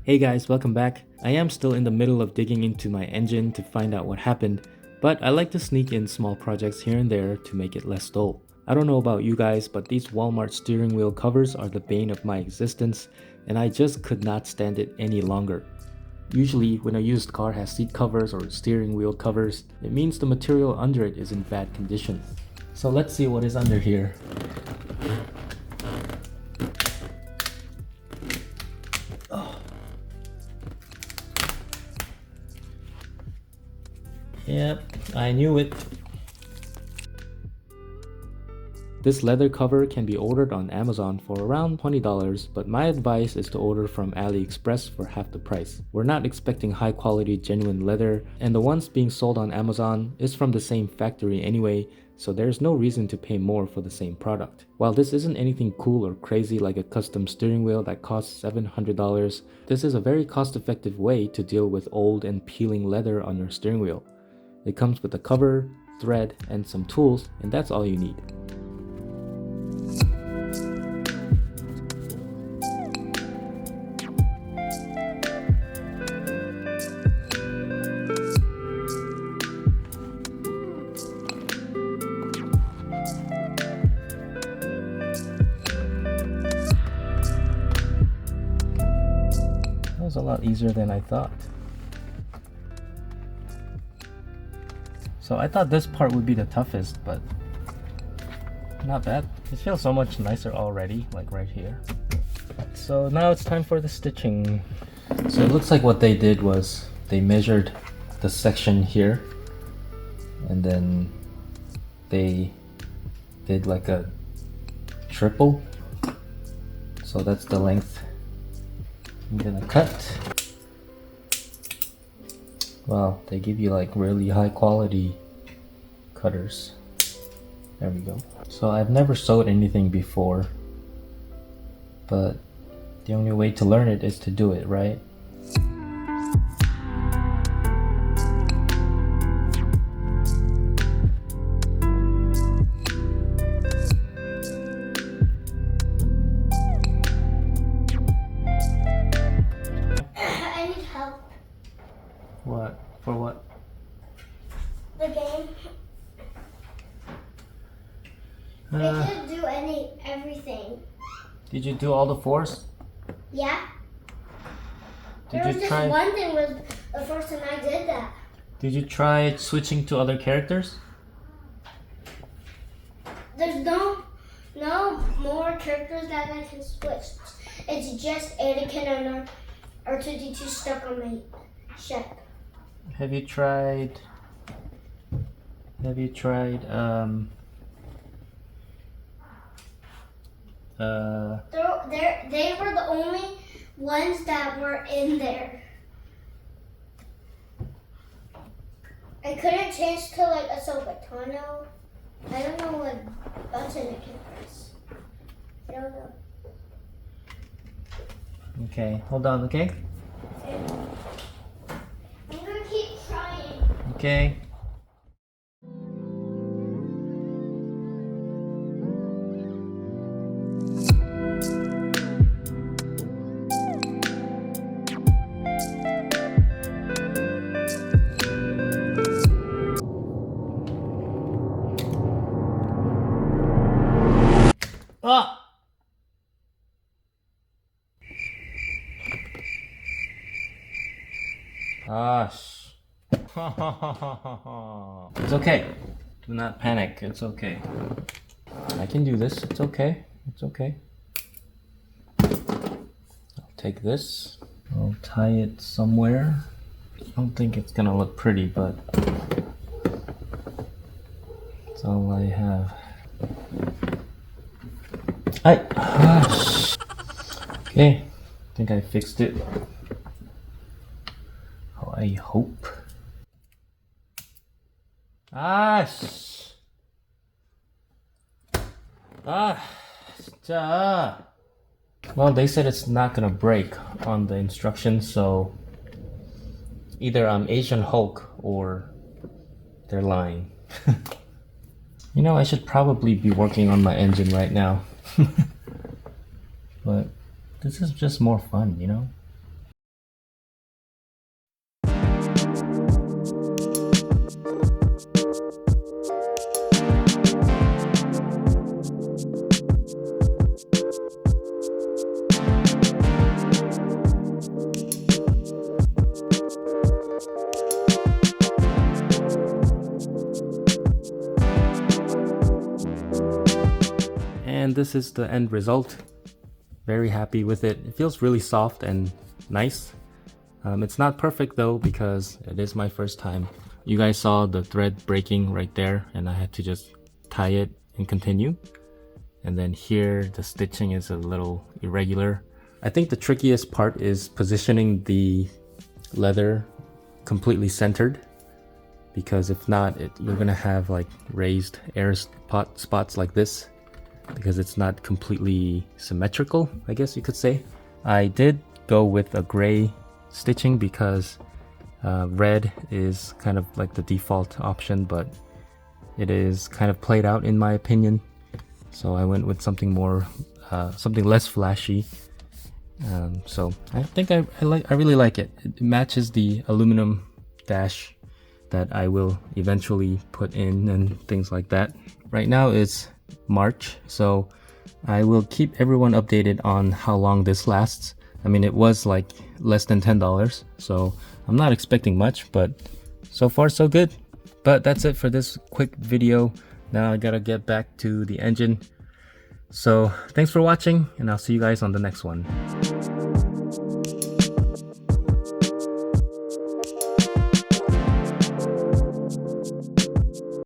Hey guys, welcome back. I am still in the middle of digging into my engine to find out what happened, but I like to sneak in small projects here and there to make it less dull. I don't know about you guys, but these Walmart steering wheel covers are the bane of my existence, and I just could not stand it any longer. Usually, when a used car has seat covers or steering wheel covers, it means the material under it is in bad condition. So let's see what is under here. Yep, I knew it. This leather cover can be ordered on Amazon for around $20, but my advice is to order from AliExpress for half the price. We're not expecting high quality genuine leather, and the ones being sold on Amazon is from the same factory anyway, so there's no reason to pay more for the same product. While this isn't anything cool or crazy like a custom steering wheel that costs $700, this is a very cost-effective way to deal with old and peeling leather on your steering wheel. It comes with a cover, thread, and some tools, and that's all you need. That was a lot easier than I thought. So I thought this part would be the toughest, but not bad. It feels so much nicer already, like right here. So now it's time for the stitching. So it looks like what they did was they measured the section here, and then they did like a triple. So that's the length I'm gonna cut. Wow, they give you like really high quality cutters. There we go. So I've never sewed anything before, but the only way to learn it is to do it, right? I need help. What? For what? The game. I didn't do everything. Did you do all the fours? Yeah. Did There was you just try? one thing was the first time I did that. Did you try switching to other characters? There's no more characters that I can switch. It's just Anakin and R2D2 stuck on my ship. Have you tried? They were the only ones that were in there. I couldn't change to like a Sobatano. I don't know what button it can press. I don't know. Okay, hold on, okay? I'm gonna keep trying. Okay. Ah! Gosh. It's okay. Do not panic. It's okay. I can do this. It's okay. It's okay. I'll take this. I'll tie it somewhere. I don't think it's gonna look pretty, but that's all I have. Okay, I think I fixed it. Oh, I hope. 진짜. Well, they said it's not gonna break on the instructions, so either I'm Asian Hulk or they're lying. You know, I should probably be working on my engine right now. But this is just more fun, you know? and this is the end result. Very happy with it. It feels really soft and nice. It's not perfect though because it is my first time. You guys saw the thread breaking right there, and I had to just tie it and continue. And then here the stitching is a little irregular. I think the trickiest part is positioning the leather completely centered, because if not, you're gonna have like raised air spots like this because it's not completely symmetrical, I guess you could say. I did go with a gray stitching because red is kind of like the default option, but it is kind of played out in my opinion. So I went with something more, something less flashy. So I think I really like it. It matches the aluminum dash that I will eventually put in and things like that. Right now it's March, so I will keep everyone updated on how long this lasts. I mean, it was like less than $10, so I'm not expecting much, but so far so good. But that's it for this quick video. Now I gotta get back to the engine. So thanks for watching, and I'll see you guys on the next one.